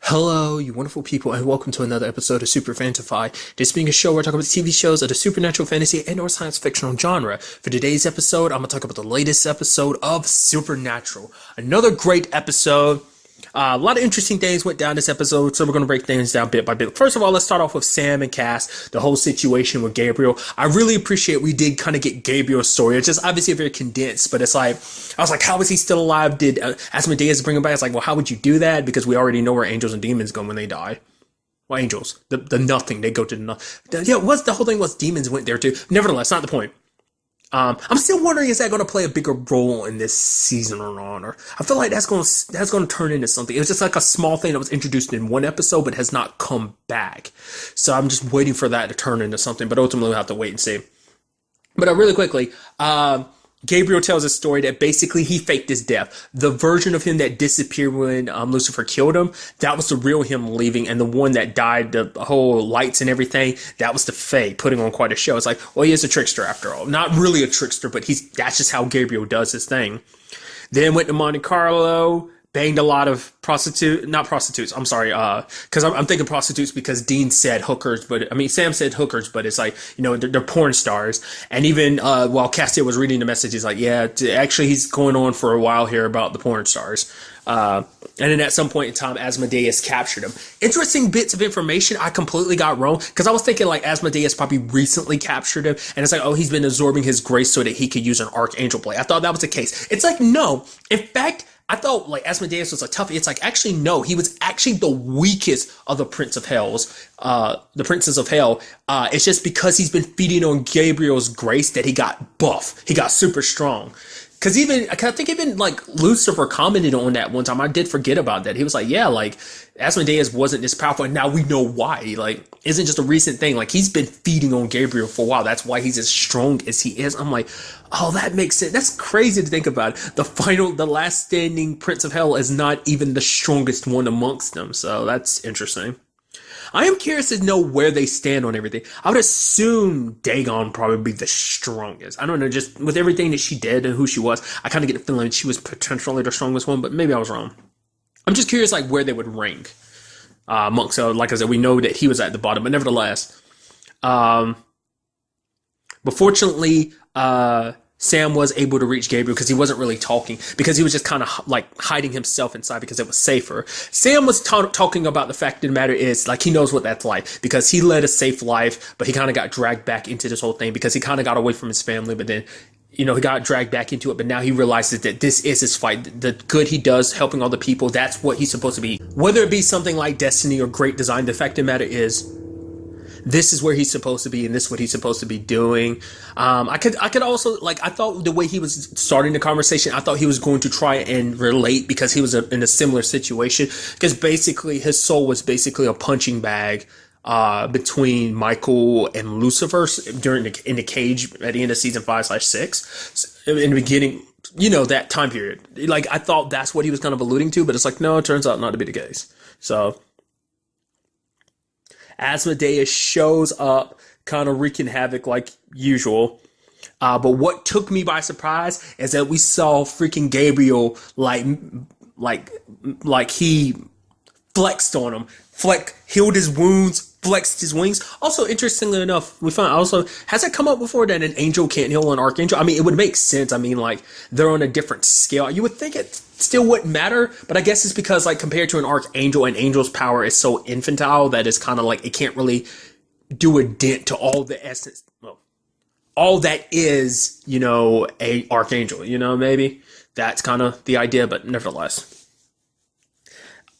Hello, you wonderful people, and welcome to another episode of Super-Fanta-Fi. This being a show where I talk about TV shows of the supernatural, fantasy, and or science fictional genre. For today's episode, I'm going to talk about the latest episode of Supernatural. Another great episode. A lot of interesting things went down this episode, so we're going to break things down bit by bit. First of all, let's start off with Sam and Cass, the whole situation with Gabriel. I really appreciate we did kind of get Gabriel's story. It's just obviously very condensed, but it's like, I was like, how is he still alive? Did Asmodeus bring him back? It's like, well, how would you do that? Because we already know where angels and demons go when they die. Well, angels, the nothing, they go to the nothing. Yeah, what's the whole thing was demons went there too. Nevertheless, not the point. I'm still wondering, is that going to play a bigger role in this season or not? Or I feel like that's going to turn into something. It was just like a small thing that was introduced in one episode, but has not come back. So I'm just waiting for that to turn into something. But ultimately, we'll have to wait and see. But really quickly, Gabriel tells a story that basically he faked his death. The version of him that disappeared when Lucifer killed him, that was the real him leaving. And the one that died, the whole lights and everything, that was the fake, putting on quite a show. It's like, well, he is a trickster after all. Not really a trickster, but that's just how Gabriel does his thing. Then went to Monte Carlo, banged a lot of not prostitutes, I'm sorry, because I'm thinking prostitutes because Dean said hookers, Sam said hookers, but it's like, they're porn stars. And even while Castiel was reading the message, he's like, yeah, actually he's going on for a while here about the porn stars. And then at some point in time, Asmodeus captured him. Interesting bits of information I completely got wrong, because I was thinking like Asmodeus probably recently captured him, and it's like, oh, he's been absorbing his grace so that he could use an archangel blade. I thought that was the case. It's like, no. In fact, I thought like Asmodeus was a toughie. It's like, actually, no, he was actually the weakest of the the princes of hell. It's just because he's been feeding on Gabriel's grace that he got buff. He got super strong. Cause I think even like Lucifer commented on that one time. I did forget about that. He was like, yeah, like Asmodeus wasn't this powerful, and now we know why. Like, isn't just a recent thing. Like, he's been feeding on Gabriel for a while. That's why he's as strong as he is. I'm like, oh, that makes sense. That's crazy to think about. The last standing Prince of Hell is not even the strongest one amongst them. So that's interesting. I am curious to know where they stand on everything. I would assume Dagon probably be the strongest. I don't know, just with everything that she did and who she was, I kind of get the feeling that she was potentially the strongest one, but maybe I was wrong. I'm just curious like where they would rank amongst. So like I said, we know that he was at the bottom, but nevertheless, but fortunately, Sam was able to reach Gabriel because he wasn't really talking, because he was just kind of like hiding himself inside because it was safer. Sam was talking about the fact of the matter is, like, he knows what that's like because he led a safe life, but he kind of got dragged back into this whole thing because he kind of got away from his family, but then, he got dragged back into it. But now he realizes that this is his fight. The good he does, helping other people, that's what he's supposed to be. Whether it be something like destiny or great design, the fact of the matter is, this is where he's supposed to be, and this is what he's supposed to be doing. I could also, like, I thought the way he was starting the conversation, I thought he was going to try and relate because he was in a similar situation. Because basically, his soul was basically a punching bag between Michael and Lucifer in the cage at the end of season 5/6. In the beginning, that time period. Like, I thought that's what he was kind of alluding to, but it's like, no, it turns out not to be the case. So Asmodeus shows up, kind of wreaking havoc like usual. But what took me by surprise is that we saw freaking Gabriel like he flexed on him, healed his wounds, flexed his wings. Also, interestingly enough, we found has it come up before that an angel can't heal an archangel? I mean, it would make sense. I mean, like, they're on a different scale. You would think it still wouldn't matter, but I guess it's because, like, compared to an archangel, an angel's power is so infantile that it's kind of like it can't really do a dent to all the essence, all that is, a archangel. Maybe that's kind of the idea, but nevertheless.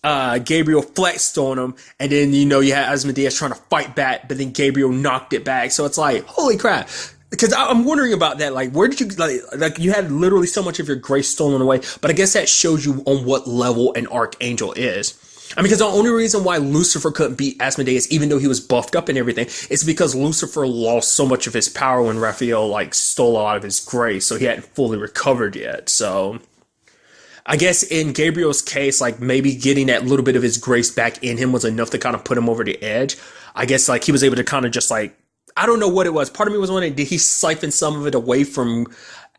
Gabriel flexed on him, and then, you had Asmodeus trying to fight back, but then Gabriel knocked it back. So it's like, holy crap. Because I'm wondering about that. Like, where did you, like you had literally so much of your grace stolen away, but I guess that shows you on what level an archangel is. I mean, because the only reason why Lucifer couldn't beat Asmodeus, even though he was buffed up and everything, is because Lucifer lost so much of his power when Raphael, like, stole a lot of his grace, so he hadn't fully recovered yet. So I guess in Gabriel's case, like, maybe getting that little bit of his grace back in him was enough to kind of put him over the edge. I guess, like, he was able to kind of just, like, I don't know what it was. Part of me was wondering, did he siphon some of it away from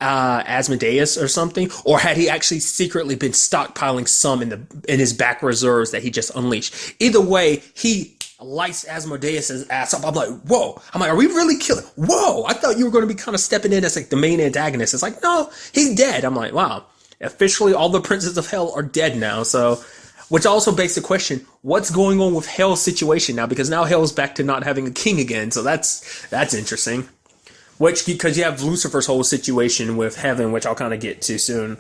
Asmodeus or something, or had he actually secretly been stockpiling some in his back reserves that he just unleashed? Either way, he lights Asmodeus' ass up. I'm like, whoa. I'm like, are we really killing? Whoa. I thought you were going to be kind of stepping in as like the main antagonist. It's like, no, he's dead. I'm like, wow. Officially, all the princes of hell are dead now. So, which also begs the question, what's going on with Hell's situation now? Because now Hell's back to not having a king again. So that's interesting. Which, because you have Lucifer's whole situation with heaven, which I'll kind of get to soon.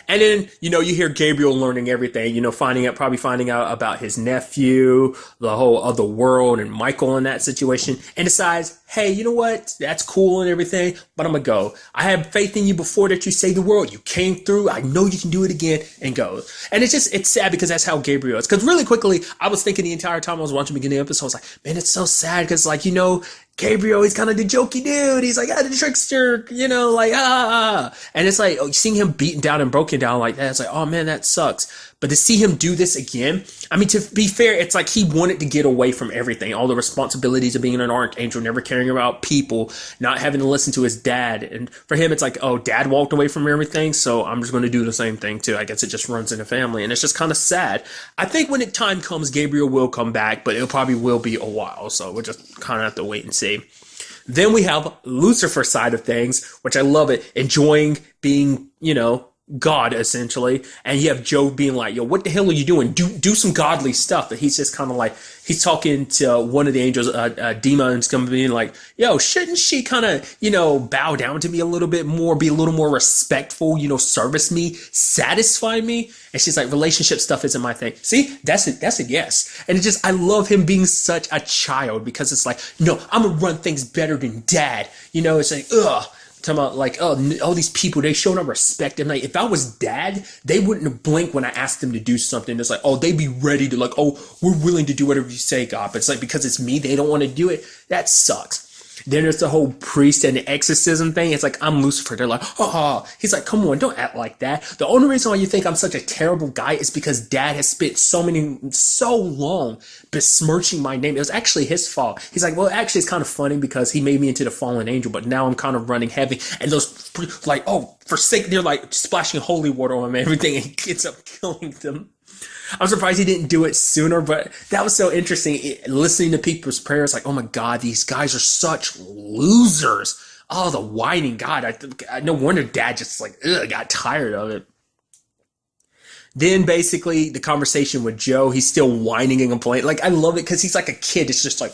And then, you hear Gabriel learning everything, probably finding out about his nephew, the whole other world, and Michael in that situation, and decides, hey, you know what? That's cool and everything, but I'm gonna go. I had faith in you before that you saved the world. You came through. I know you can do it again, and go. And it's sad because that's how Gabriel is. Because really quickly, I was thinking the entire time I was watching the beginning of the episode, I was like, man, it's so sad because, like, Gabriel, he's kind of the jokey dude. He's like, the trickster, And it's like, seeing him beaten down and broken down like that, it's like, oh man, that sucks. But to see him do this again, I mean, to be fair, it's like he wanted to get away from everything, all the responsibilities of being an archangel, never caring about people, not having to listen to his dad. And for him, it's like, oh, dad walked away from everything, so I'm just going to do the same thing too. I guess it just runs in the family, and it's just kind of sad. I think when the time comes, Gabriel will come back, but it probably will be a while, so we'll just kind of have to wait and see. Then we have Lucifer's side of things, which I love it, enjoying being, God, essentially. And you have Joe being like, yo, what the hell are you doing? Do some godly stuff. But he's just kind of like, he's talking to one of the angels, demons, coming in like, yo, shouldn't she kind of, bow down to me a little bit more, be a little more respectful, service me, satisfy me? And she's like, relationship stuff isn't my thing. See, that's a yes. And I love him being such a child because it's like, no, I'm gonna run things better than dad. It's like, ugh. Talking about like, oh, all these people, they show no respect. And like, if I was dad, they wouldn't have blinked when I asked them to do something. It's like, oh, they'd be ready to like, oh, we're willing to do whatever you say, God. But it's like, because it's me, they don't want to do it. That sucks. Then there's the whole priest and the exorcism thing. It's like, I'm Lucifer. They're like, oh, he's like, come on, don't act like that. The only reason why you think I'm such a terrible guy is because dad has spent so long besmirching my name. It was actually his fault. He's like, well, actually, it's kind of funny because he made me into the fallen angel, but now I'm kind of running heavy. And those, like, oh, they're like splashing holy water on him and everything, and he ends up killing them. I'm surprised he didn't do it sooner, but that was so interesting. Listening to people's prayers, like, oh my God, these guys are such losers. Oh, the whining. God, no wonder dad just like, got tired of it. Then basically the conversation with Joe, he's still whining and complaining. Like, I love it because he's like a kid. It's just like,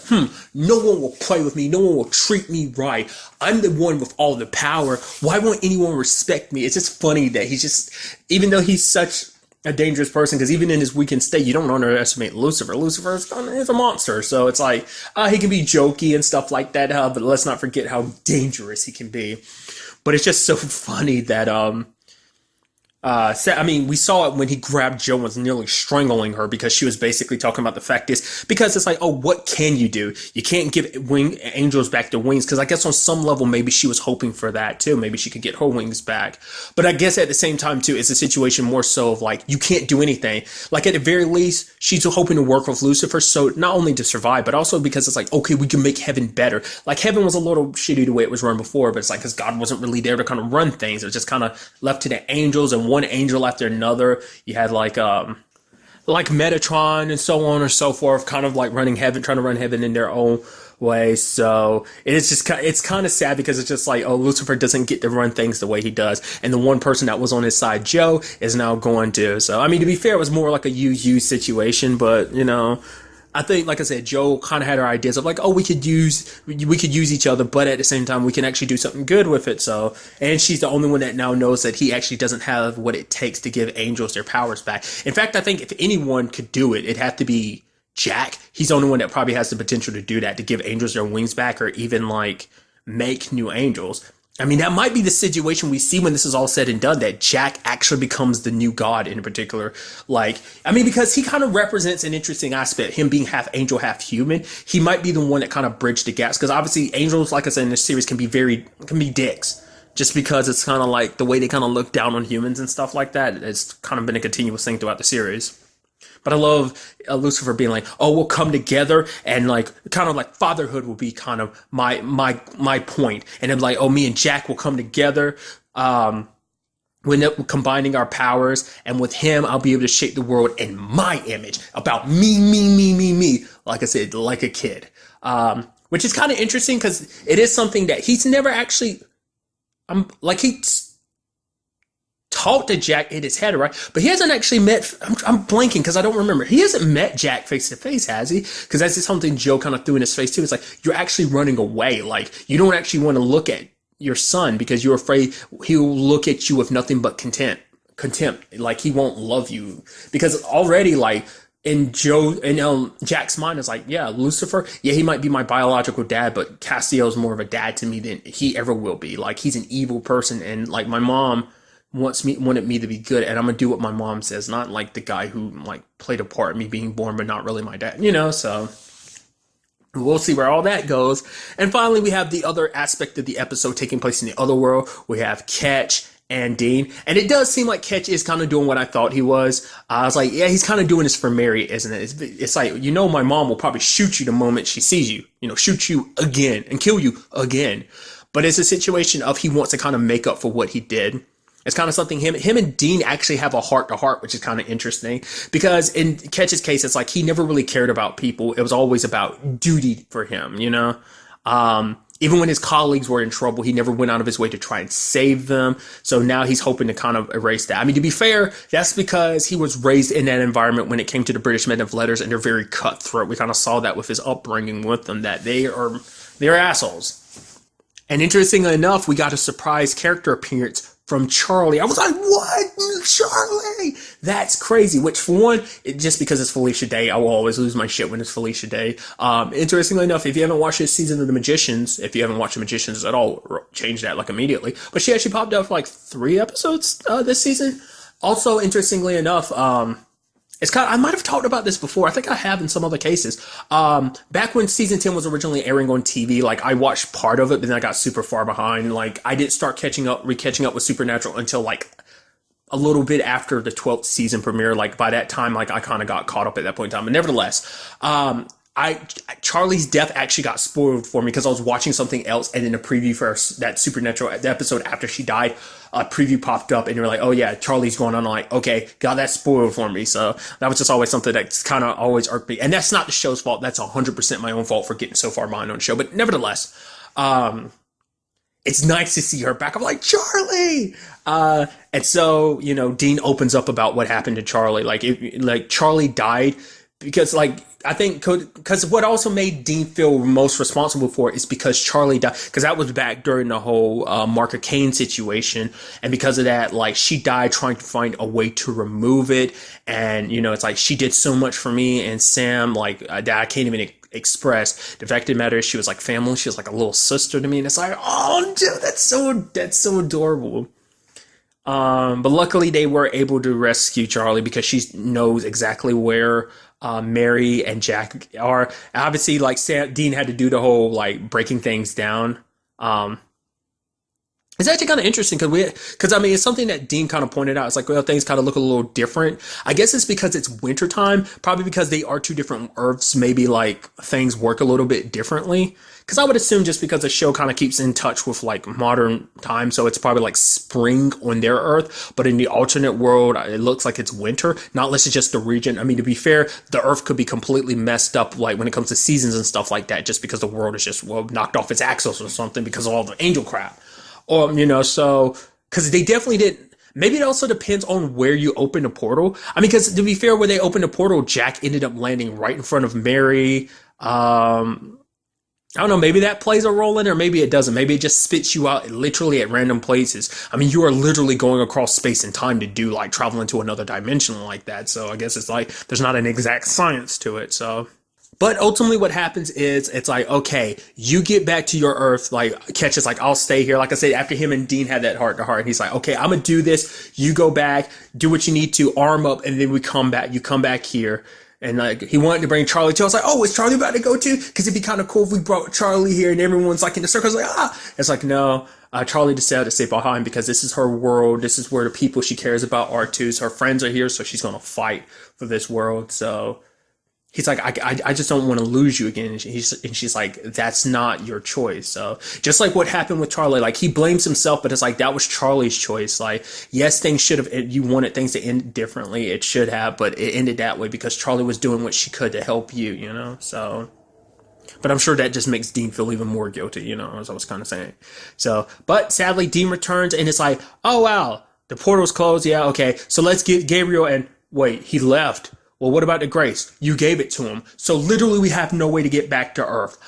no one will play with me. No one will treat me right. I'm the one with all the power. Why won't anyone respect me? It's just funny that he's just, even though he's such a dangerous person, because even in his weakened state, you don't underestimate Lucifer. Lucifer is a monster, so it's like he can be jokey and stuff like that, but let's not forget how dangerous he can be. But it's just so funny that we saw it when he grabbed Joe and was nearly strangling her because she was basically talking about the fact is, because it's like, oh, what can you do? You can't give angels back their wings, because I guess on some level, maybe she was hoping for that too. Maybe she could get her wings back. But I guess at the same time too, it's a situation more so of like, you can't do anything. Like at the very least, she's hoping to work with Lucifer. So not only to survive, but also because it's like, okay, we can make heaven better. Like heaven was a little shitty the way it was run before, but it's like, because God wasn't really there to kind of run things. It was just kind of left to the angels, and one angel after another. You had like Metatron and so on and so forth, kind of like trying to run heaven in their own way. So it's kind of sad because it's just like, oh, Lucifer doesn't get to run things the way he does, and the one person that was on his side, Joe, is now going to. So I mean, to be fair, it was more like a you situation, but I think, like I said, Joe kind of had her ideas of like, oh, we could use each other, but at the same time, we can actually do something good with it. So, and she's the only one that now knows that he actually doesn't have what it takes to give angels their powers back. In fact, I think if anyone could do it, it'd have to be Jack. He's the only one that probably has the potential to do that, to give angels their wings back, or even like make new angels. I mean, that might be the situation we see when this is all said and done, that Jack actually becomes the new god in particular. Like, I mean, because he kind of represents an interesting aspect, him being half angel, half human. He might be the one that kind of bridged the gaps, because obviously angels, like I said in this series, can be dicks. Just because it's kind of like the way they kind of look down on humans and stuff like that. It's kind of been a continuous thing throughout the series. But I love Lucifer being like, oh, we'll come together, and like kind of like fatherhood will be kind of my point. And I'm like, oh, me and Jack will come together. We end up combining our powers, and with him, I'll be able to shape the world in my image, about me, like I said, like a kid. Which is kind of interesting because it is something that he's never actually, he's talked to Jack in his head, right? But he hasn't actually met, I'm blanking because I don't remember. He hasn't met Jack face to face, has he? Because that's just something Joe kind of threw in his face too. It's like, you're actually running away. Like, you don't actually want to look at your son because you're afraid he'll look at you with nothing but contempt. Like, he won't love you because already, like, in Jack's mind is like, yeah, Lucifer, yeah, he might be my biological dad, but Castiel's more of a dad to me than he ever will be. Like, he's an evil person, and like, my mom wanted me to be good, and I'm gonna do what my mom says, not like the guy who like played a part in me being born but not really my dad, so we'll see where all that goes. And finally, we have the other aspect of the episode taking place in the other world. We have Ketch and Dean, and it does seem like Ketch is kind of doing what I thought he was. I was like, yeah, he's kind of doing this for Mary, isn't it? It's like, my mom will probably shoot you the moment she sees you, shoot you again and kill you again. But it's a situation of he wants to kind of make up for what he did. It's kind of something him and Dean actually have a heart to heart, which is kind of interesting because in Ketch's case, it's like he never really cared about people. It was always about duty for him, even when his colleagues were in trouble, he never went out of his way to try and save them. So now he's hoping to kind of erase that. I mean, to be fair, that's because he was raised in that environment when it came to the British men of letters, and they're very cutthroat. We kind of saw that with his upbringing with them, that they're assholes. And interestingly enough, we got a surprise character appearance from Charlie. I was like, what? Charlie? That's crazy. Which, for one, just because it's Felicia Day, I will always lose my shit when it's Felicia Day. Interestingly enough, if you haven't watched this season of The Magicians, if you haven't watched The Magicians at all, change that like immediately. But she actually popped up for like 3 episodes this season. Also, interestingly enough, it's kind of, I might have talked about this before. I think I have in some other cases. Back when season 10 was originally airing on TV, like, I watched part of it, but then I got super far behind. Like, I didn't start catching up with Supernatural until like a little bit after the 12th season premiere. Like, by that time, like, I kind of got caught up at that point in time. But nevertheless, Charlie's death actually got spoiled for me because I was watching something else, and then a preview for that Supernatural, the episode after she died, a preview popped up, and you're like, oh yeah, Charlie's going on. I'm like, okay, got that spoiled for me. So that was just always something that's kind of always irked me. And that's not the show's fault. That's 100% my own fault for getting so far behind on the show. But nevertheless, it's nice to see her back. I'm like, Charlie! And so, Dean opens up about what happened to Charlie. Like Charlie died because, like, I think because what also made Dean feel most responsible for it is because Charlie died, because that was back during the whole Mark Kane situation, and because of that, like, she died trying to find a way to remove it, and it's like, she did so much for me and Sam, like, that I can't even express. The fact of the matter is, she was like family. She was like a little sister to me, and it's like, oh, dude, that's so adorable. But luckily they were able to rescue Charlie because she knows exactly where Mary and Jack are. Obviously, like, Dean had to do the whole, like, breaking things down. It's actually kind of interesting because I mean, it's something that Dean kind of pointed out. It's like, well, things kind of look a little different. I guess it's because it's wintertime, probably because they are 2 different Earths. Maybe, like, things work a little bit differently. Because I would assume just because the show kind of keeps in touch with, like, modern time, so it's probably like spring on their Earth, but in the alternate world, it looks like it's winter. Not unless it's just the region. I mean, to be fair, the Earth could be completely messed up, like, when it comes to seasons and stuff like that, just because the world is just, well, knocked off its axis or something because of all the angel crap. Or, so, because they definitely didn't. Maybe it also depends on where you open the portal. I mean, because to be fair, where they opened the portal, Jack ended up landing right in front of Mary. I don't know, maybe that plays a role in it, or maybe it doesn't. Maybe it just spits you out literally at random places. I mean, you are literally going across space and time to do, like, travel into another dimension like that. So I guess it's like, there's not an exact science to it, so. But ultimately what happens is, it's like, okay, you get back to your Earth, like, Ketch is like, I'll stay here. Like I said, after him and Dean had that heart to heart, and he's like, okay, I'm gonna do this. You go back, do what you need to, arm up, and then we come back. You come back here. And, like, he wanted to bring Charlie too. I was like, oh, is Charlie about to go too? Because it'd be kind of cool if we brought Charlie here and everyone's, like, in the circle. I was like, ah. It's like, no, Charlie decided to stay behind because this is her world. This is where the people she cares about are too. So her friends are here, so she's going to fight for this world. So he's like, I just don't want to lose you again. And she's like, that's not your choice. So just like what happened with Charlie, like he blames himself, but it's like, that was Charlie's choice. Like, yes, things should have, you wanted things to end differently. It should have, but it ended that way because Charlie was doing what she could to help you, you know? So, but I'm sure that just makes Dean feel even more guilty, you know, as I was kind of saying. So, but sadly, Dean returns and it's like, oh, wow, the portal's closed. Yeah, okay. So let's get Gabriel and wait, he left. Well, what about the grace? You gave it to him. So literally we have no way to get back to Earth.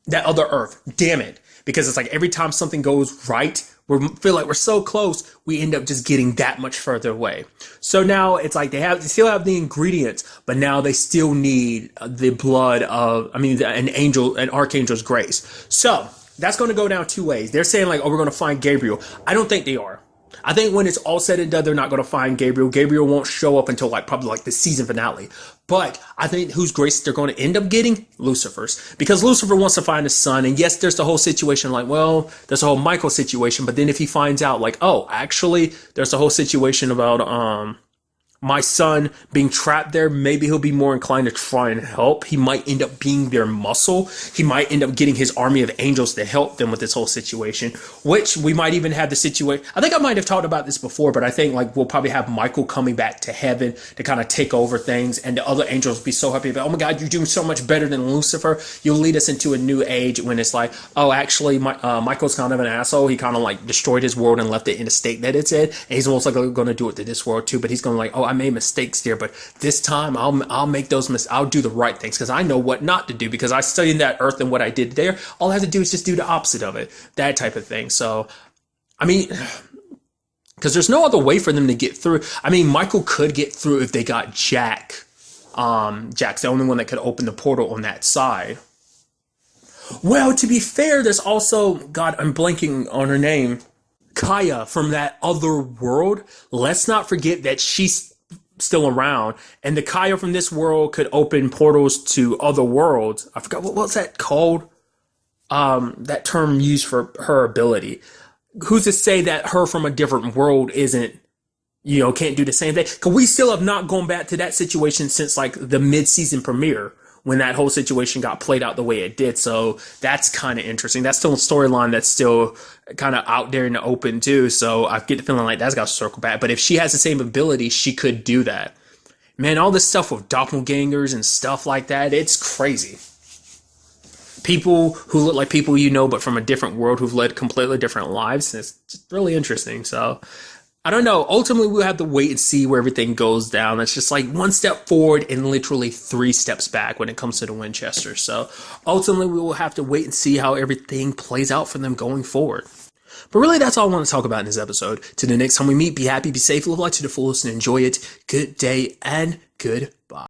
That other Earth. Damn it. Because it's like every time something goes right, we feel like we're so close, we end up just getting that much further away. So now it's like they still have the ingredients, but now they still need the blood of, an archangel's grace. So that's going to go down two ways. They're saying like, oh, we're going to find Gabriel. I don't think they are. I think when it's all said and done, they're not going to find Gabriel. Gabriel won't show up until like probably like the season finale. But I think whose grace they're going to end up getting? Lucifer's. Because Lucifer wants to find his son. And yes, there's the whole situation like, well, there's a whole Michael situation. But then if he finds out like, oh, actually, there's a whole situation about my son being trapped there, maybe he'll be more inclined to try and help. He might end up being their muscle. He might end up getting his army of angels to help them with this whole situation, which we might even have the situation. I think I might have talked about this before, but I think like we'll probably have Michael coming back to heaven to kind of take over things. And the other angels will be so happy about, oh my God, you're doing so much better than Lucifer. You'll lead us into a new age when it's like, oh, actually, Michael's kind of an asshole. He kind of like destroyed his world and left it in a state that it's in. And he's almost like going to do it to this world too, but he's going to like, oh, I made mistakes there, but this time I'll make those mistakes. I'll do the right things because I know what not to do because I studied that earth and what I did there. All I have to do is just do the opposite of it, that type of thing. So, I mean, because there's no other way for them to get through. I mean, Michael could get through if they got Jack. Jack's the only one that could open the portal on that side. Well, to be fair, there's also, God, I'm blanking on her name, Kaya from that other world. Let's not forget that she's still around, and the Kaya from this world could open portals to other worlds. I forgot what was that called. That term used for her ability. Who's to say that her from a different world isn't, you know, can't do the same thing? Because we still have not gone back to that situation since like the mid-season premiere when that whole situation got played out the way it did. So that's kind of interesting. That's still a storyline that's still kind of out there in the open too. So I get the feeling like that's got to circle back. But if she has the same ability, she could do that. Man, all this stuff with doppelgangers and stuff like that, it's crazy. People who look like people you know, but from a different world who've led completely different lives. It's just really interesting. So I don't know. Ultimately, we'll have to wait and see where everything goes down. It's just like one step forward and literally 3 steps back when it comes to the Winchester. So ultimately, we will have to wait and see how everything plays out for them going forward. But really, that's all I want to talk about in this episode. Till the next time we meet, be happy, be safe, live life to the fullest, and enjoy it. Good day and goodbye.